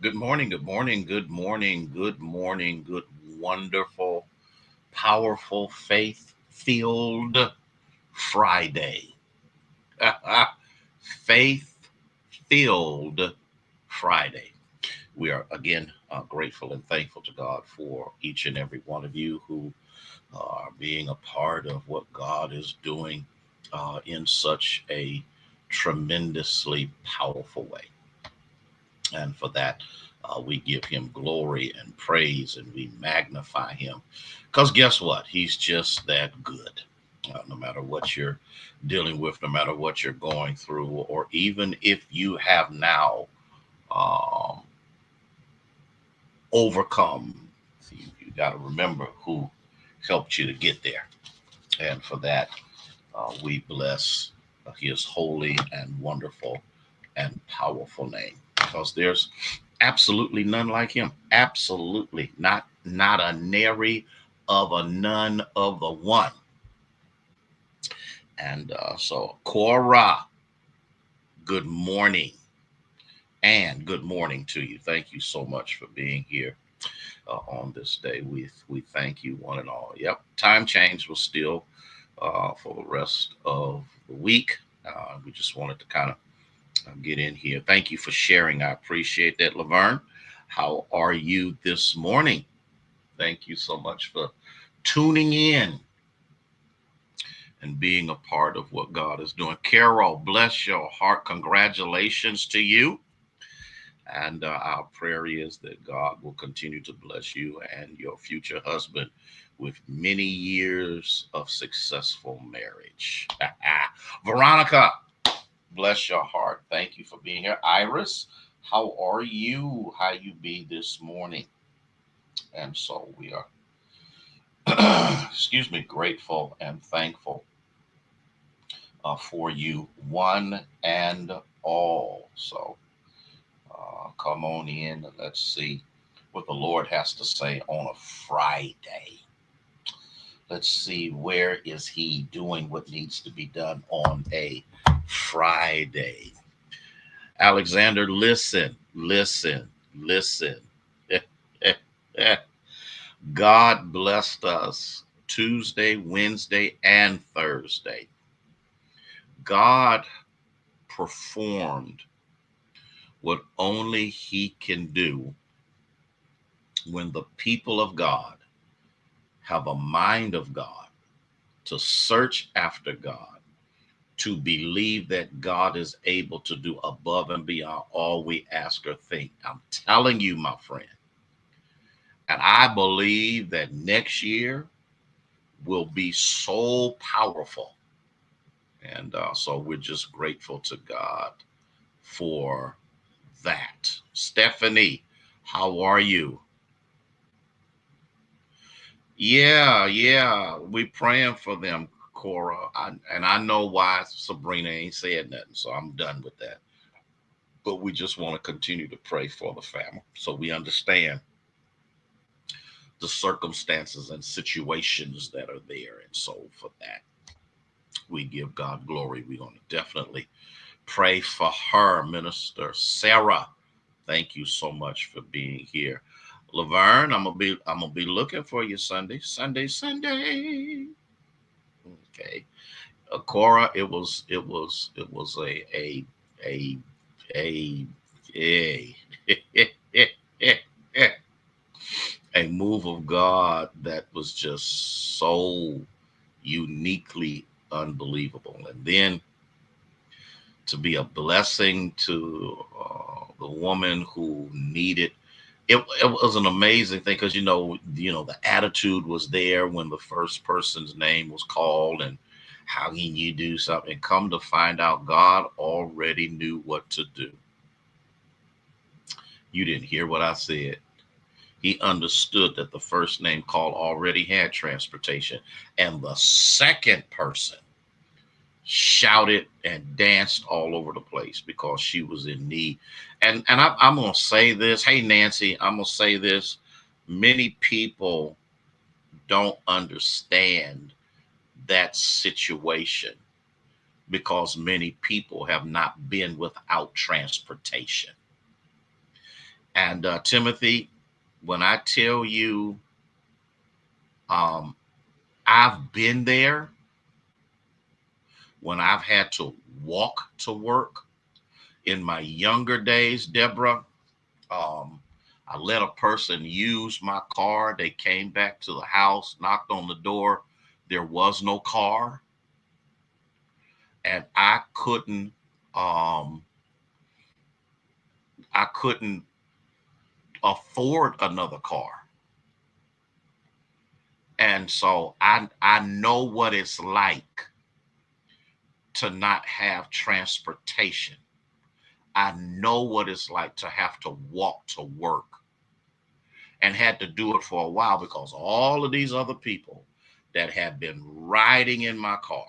Good morning, good morning, good morning, good morning, good wonderful, powerful, faith filled Friday. Faith filled Friday. We are again grateful and thankful to God for each and every one of you who are being a part of what God is doing in such a tremendously powerful way. And for that, we give him glory and praise and we magnify him. Because guess what? He's just that good. No matter what you're dealing with, no matter what you're going through, or even if you have now um, overcome, you got to remember who helped you to get there. And for that, we bless his holy and wonderful and powerful name because there's absolutely none like him. Absolutely not a nary of a none of the one. And so, Cora, good morning, and good morning to you. Thank you so much for being here on this day. We thank you one and all. Yep, time change was still for the rest of the week. We just wanted to kind of get in here. Thank you for sharing. I appreciate that, Laverne. How are you this morning? Thank you so much for tuning in and being a part of what God is doing. Carol, bless your heart. Congratulations to you. And our prayer is that God will continue to bless you and your future husband with many years of successful marriage. Veronica, bless your heart. Thank you for being here. Iris, how are you? How you be this morning? And so we are, excuse me, grateful and thankful for you, one and all. So come on in and let's see what the Lord has to say on a Friday. Let's see where is He doing what needs to be done on a Friday. Alexander, listen, listen, listen. God blessed us Tuesday, Wednesday, and Thursday. God performed what only He can do when the people of God have a mind of God, to search after God, to believe that God is able to do above and beyond all we ask or think. I'm telling you, my friend. And I believe that next year will be so powerful. And so we're just grateful to God for that. Stephanie, how are you? Yeah, yeah, we praying for them, Cora. And I know why Sabrina ain't said nothing, so I'm done with that. But we just want to continue to pray for the family so we understand the circumstances and situations that are there. And so for that, we give God glory. We're going to definitely pray for her, Minister Sarah. Thank you so much for being here. Laverne, I'm gonna be looking for you Sunday. Sunday, Sunday. Okay. Cora, it was a a a a move of God that was just so uniquely unbelievable. And then to be a blessing to the woman who needed it was an amazing thing because the attitude was there when the first person's name was called, and how can you do something? Come to find out, God already knew what to do. You didn't hear what I said. He understood that the first name called already had transportation, and the second person shouted and danced all over the place because she was in need. And I'm gonna say this. Hey Nancy, I'm gonna say this. Many people don't understand that situation because many people have not been without transportation. And Timothy, when I tell you, um, I've been there when I've had to walk to work in my younger days, Deborah. Um, I let a person use my car. They came back to the house, knocked on the door. There was no car, and um, I couldn't afford another car. And so I know what it's like to not have transportation. I know what it's like to have to walk to work, and had to do it for a while because all of these other people that had been riding in my car,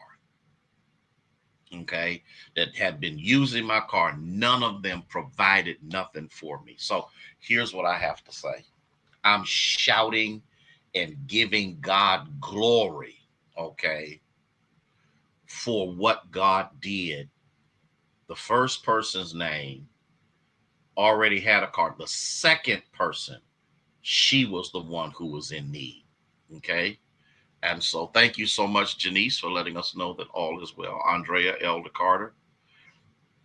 okay, that had been using my car, none of them provided nothing for me. So here's what I have to say. I'm shouting and giving God glory, okay, for what God did. The first person's name already had a car. The second person, she was the one who was in need, okay? And so thank you so much, Janice, for letting us know that all is well. Andrea, Elder Carter.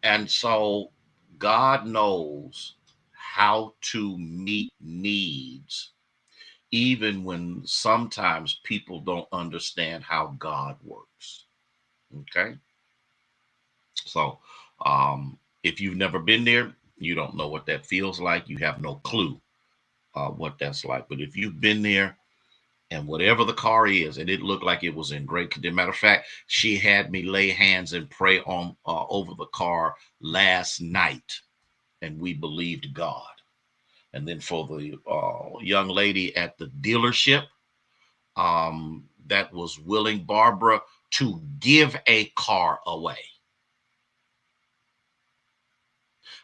And so God knows how to meet needs, even when sometimes people don't understand how God works. Okay. So if you've never been there, you don't know what that feels like. You have no clue what that's like. But if you've been there, and whatever the car is, and it looked like it was in great condition. Matter of fact, she had me lay hands and pray on over the car last night, and we believed God. And then for the young lady at the dealership that was willing, Barbara, to give a car away.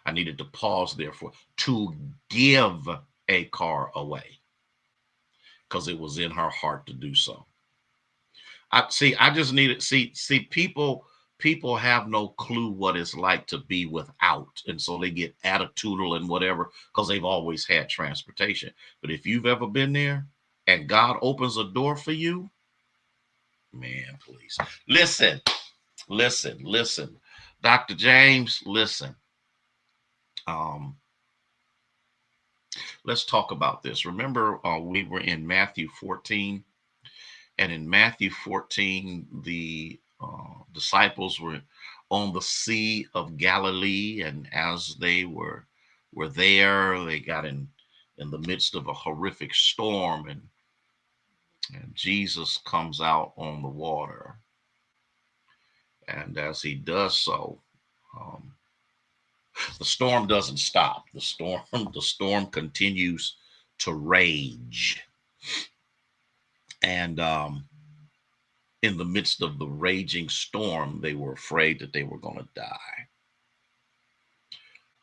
I needed to pause there for to give a car away because it was in her heart to do so. I see. I just need to see people have no clue what it's like to be without, and so they get attitudinal and whatever because they've always had transportation. But if you've ever been there and God opens a door for you, man, please listen, listen, Dr. James, listen. Um, let's talk about this. Remember, we were in Matthew 14. And in Matthew 14, the disciples were on the Sea of Galilee, and as they were there, they got in the midst of a horrific storm, and Jesus comes out on the water, and as he does so, um, the storm doesn't stop. The storm continues to rage, and in the midst of the raging storm, they were afraid that they were going to die.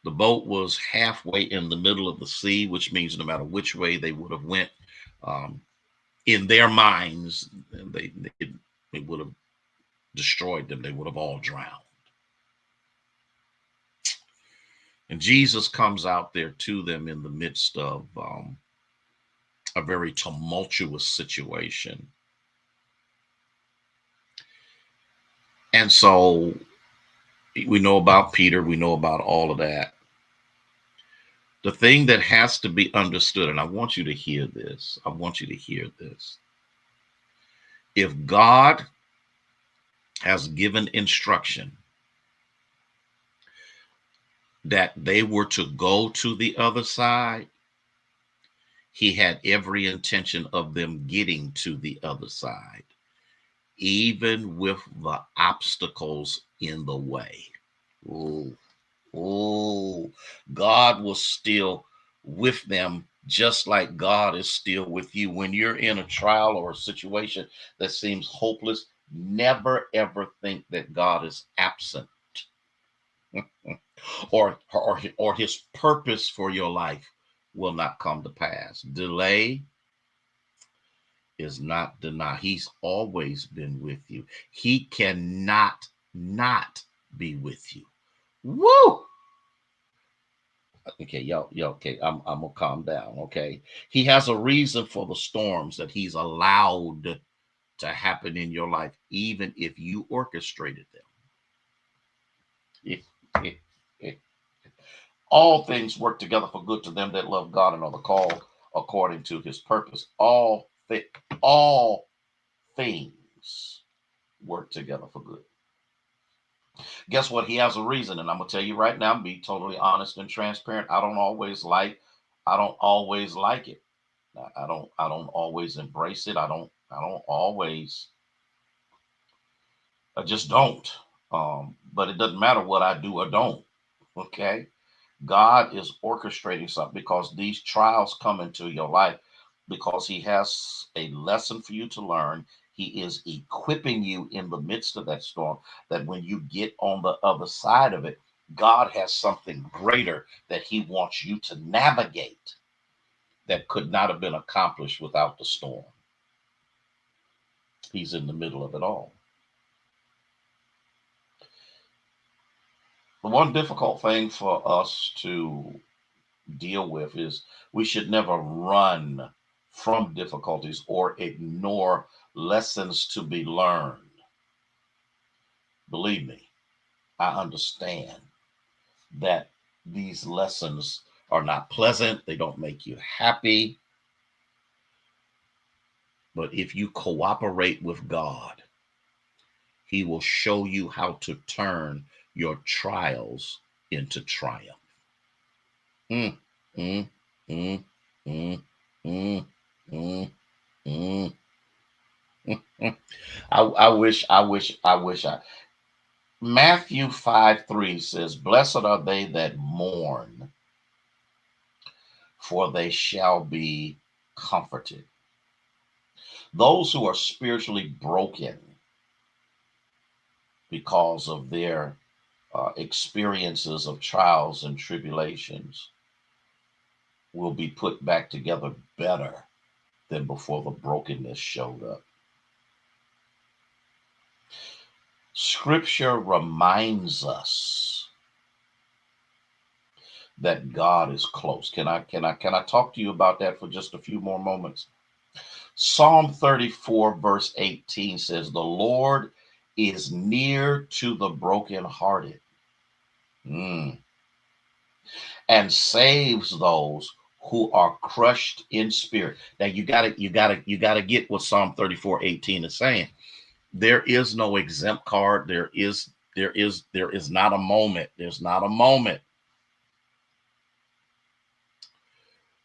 The boat was halfway in the middle of the sea, which means no matter which way they would have went, um, in their minds, they would have destroyed them. They would have all drowned. And Jesus comes out there to them in the midst of a very tumultuous situation. And so we know about Peter, we know about all of that. The thing that has to be understood, and I want you to hear this, I want you to hear this. If God has given instruction that they were to go to the other side, he had every intention of them getting to the other side, even with the obstacles in the way. Ooh, ooh, God was still with them, just like God is still with you. When you're in a trial or a situation that seems hopeless, never ever think that God is absent or his purpose for your life will not come to pass. Delay is not deny. He's always been with you. He cannot not be with you. Woo! Okay, y'all, okay. I'm gonna calm down. Okay, he has a reason for the storms that he's allowed to happen in your life, even if you orchestrated them. All things work together for good to them that love God and are the called according to his purpose. All things work together for good. Guess what? He has a reason, and I'm gonna tell you right now, be totally honest and transparent. I don't always like it. I don't always embrace it. I don't always I just don't. But it doesn't matter what I do or don't. Okay. God is orchestrating something because these trials come into your life because He has a lesson for you to learn. He is equipping you in the midst of that storm, that when you get on the other side of it, God has something greater that He wants you to navigate that could not have been accomplished without the storm. He's in the middle of it all. The one difficult thing for us to deal with is we should never run from difficulties or ignore lessons to be learned. Believe me, I understand that these lessons are not pleasant, they don't make you happy. But if you cooperate with God, He will show you how to turn your trials into triumph. Mm, mm, mm, mm, mm, mm, mm. I wish I. Matthew 5:3 says, "Blessed are they that mourn, for they shall be comforted." Those who are spiritually broken because of their experiences of trials and tribulations will be put back together better than before the brokenness showed up. Scripture reminds us that God is close. Can I talk to you about that for just a few more moments? Psalm 34 verse 18 says, "The Lord is near to the brokenhearted, mm, and saves those who are crushed in spirit." Now you gotta get what Psalm 34:18 is saying. There is no exempt card. There is not a moment. There's not a moment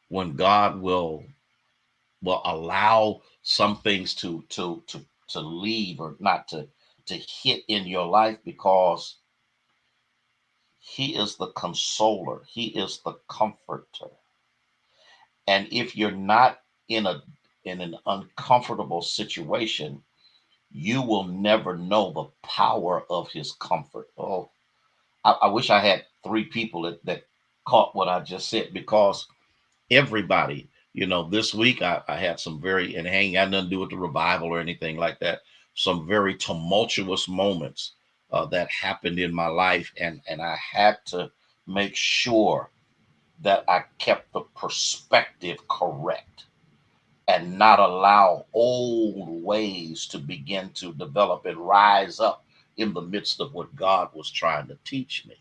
when God will allow some things to leave or not to hit in your life, because He is the consoler, He is the comforter. And if you're not in a in an uncomfortable situation, you will never know the power of His comfort. Oh, I wish I had three people that caught what I just said, because everybody, this week I had some very, and it ain't got nothing to do with the revival or anything like that, some very tumultuous moments that happened in my life, and I had to make sure that I kept the perspective correct and not allow old ways to begin to develop and rise up in the midst of what God was trying to teach me.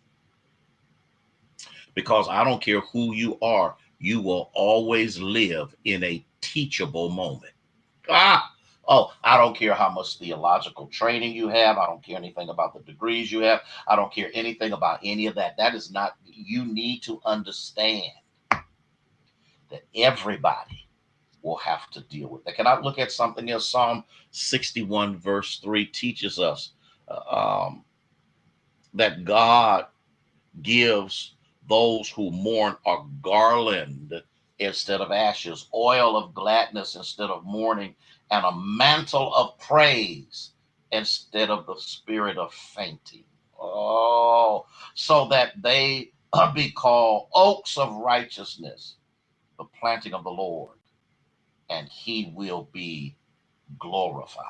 Because I don't care who you are, you will always live in a teachable moment. Ah, oh, I don't care how much theological training you have. I don't care anything about the degrees you have. I don't care anything about any of that. That is not, you need to understand that everybody will have to deal with that. Can I look at something else? Psalm 61, verse 3 teaches us that God gives those who mourn a garland instead of ashes, oil of gladness instead of mourning, and a mantle of praise instead of the spirit of fainting. Oh, so that they be called oaks of righteousness, the planting of the Lord, and He will be glorified.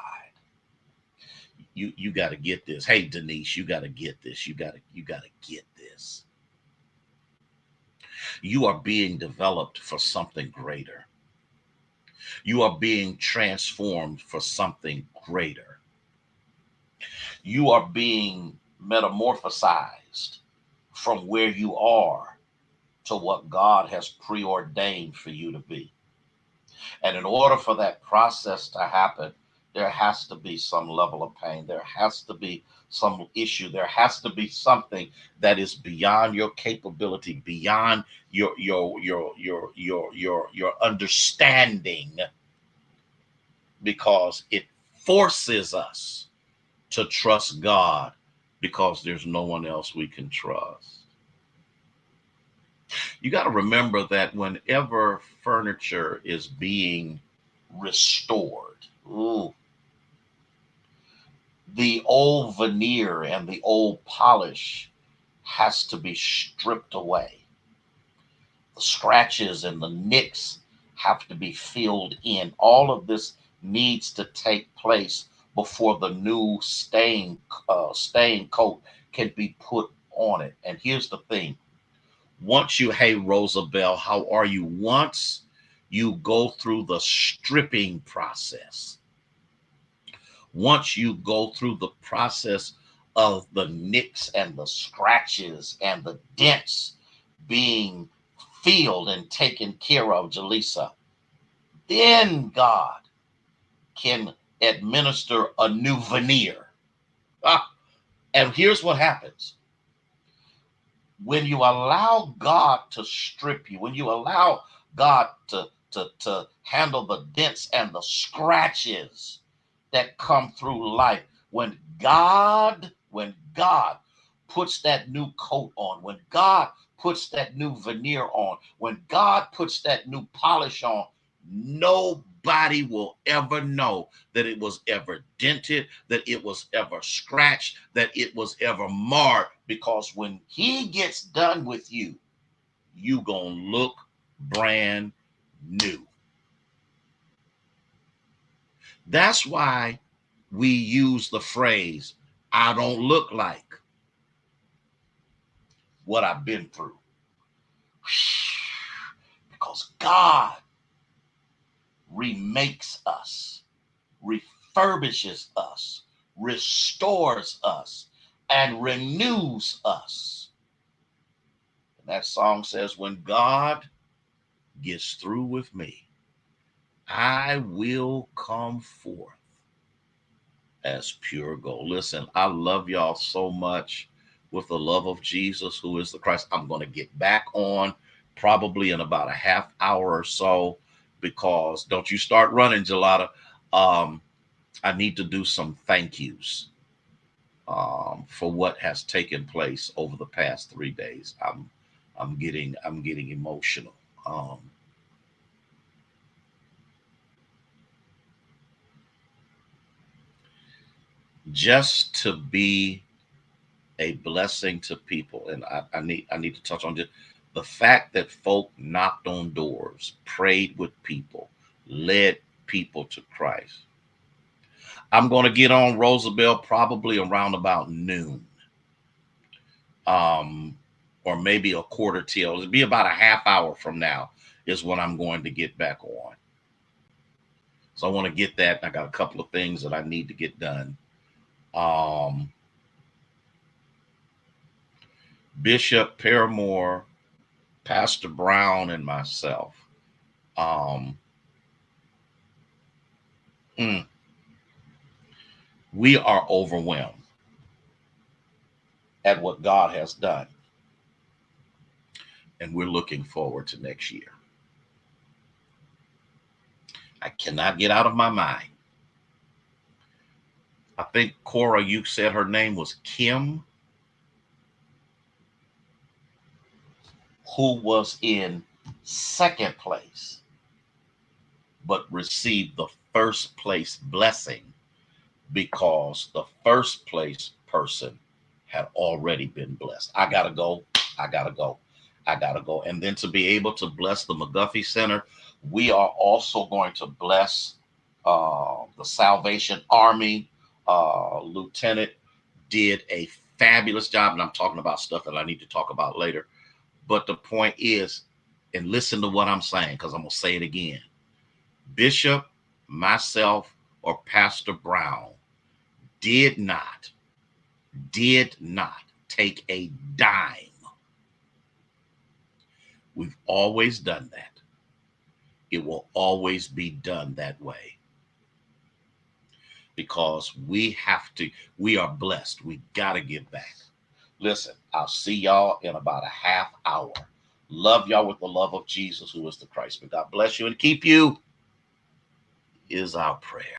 You got to get this. Hey, Denise, you got to get this. You got to get this. You are being developed for something greater. You are being transformed for something greater. You are being metamorphosized from where you are to what God has preordained for you to be. And in order for that process to happen, there has to be some level of pain. There has to be some issue. There has to be something that is beyond your capability, beyond your understanding, because it forces us to trust God because there's no one else we can trust. You got to remember that whenever furniture is being restored, ooh, the old veneer and the old polish has to be stripped away. The scratches and the nicks have to be filled in. All of this needs to take place before the new stain coat can be put on it. And here's the thing: once you, hey Rosabelle, how are you? Once you go through the stripping process, once you go through the process of the nicks and the scratches and the dents being filled and taken care of, Jaleesa, then God can administer a new veneer. Ah, and here's what happens. When you allow God to strip you, when you allow God to handle the dents and the scratches that come through life, when God puts that new coat on, when God puts that new veneer on, when God puts that new polish on, nobody will ever know that it was ever dented, that it was ever scratched, that it was ever marred, because when he gets done with you, you gonna look brand new. That's why we use the phrase, I don't look like what I've been through. Because God remakes us, refurbishes us, restores us, and renews us. And that song says, when God gets through with me, I will come forth as pure gold. Listen, I love y'all so much with the love of Jesus, who is the Christ. I'm going to get back on probably in about a half hour or so, because don't you start running, Gelada. I need to do some thank yous for what has taken place over the past 3 days. I'm getting emotional. Um, just to be a blessing to people, and I need to touch on just the fact that folk knocked on doors, prayed with people, led people to Christ. I'm going to get on Rosabelle probably around about noon, um, or maybe a quarter till. It'll be about a half hour from now is when I'm going to get back on. So I want to get that. I got a couple of things that I need to get done. Um, Bishop Paramore, Pastor Brown, and myself. Um, mm, we are overwhelmed at what God has done, and we're looking forward to next year. I cannot get out of my mind. I think Cora, you said her name was Kim, who was in second place, but received the first place blessing because the first place person had already been blessed. I gotta go. I gotta go. I gotta go. And then to be able to bless the McGuffey Center, we are also going to bless the Salvation Army. Lieutenant did a fabulous job, and I'm talking about stuff that I need to talk about later. But the point is, and listen to what I'm saying, because I'm going to say it again. Bishop, myself, or Pastor Brown did not take a dime. We've always done that. It will always be done that way, because we are blessed. We got to give back. Listen, I'll see y'all in about a half hour. Love y'all with the love of Jesus, who is the Christ. But God bless you and keep you is our prayer.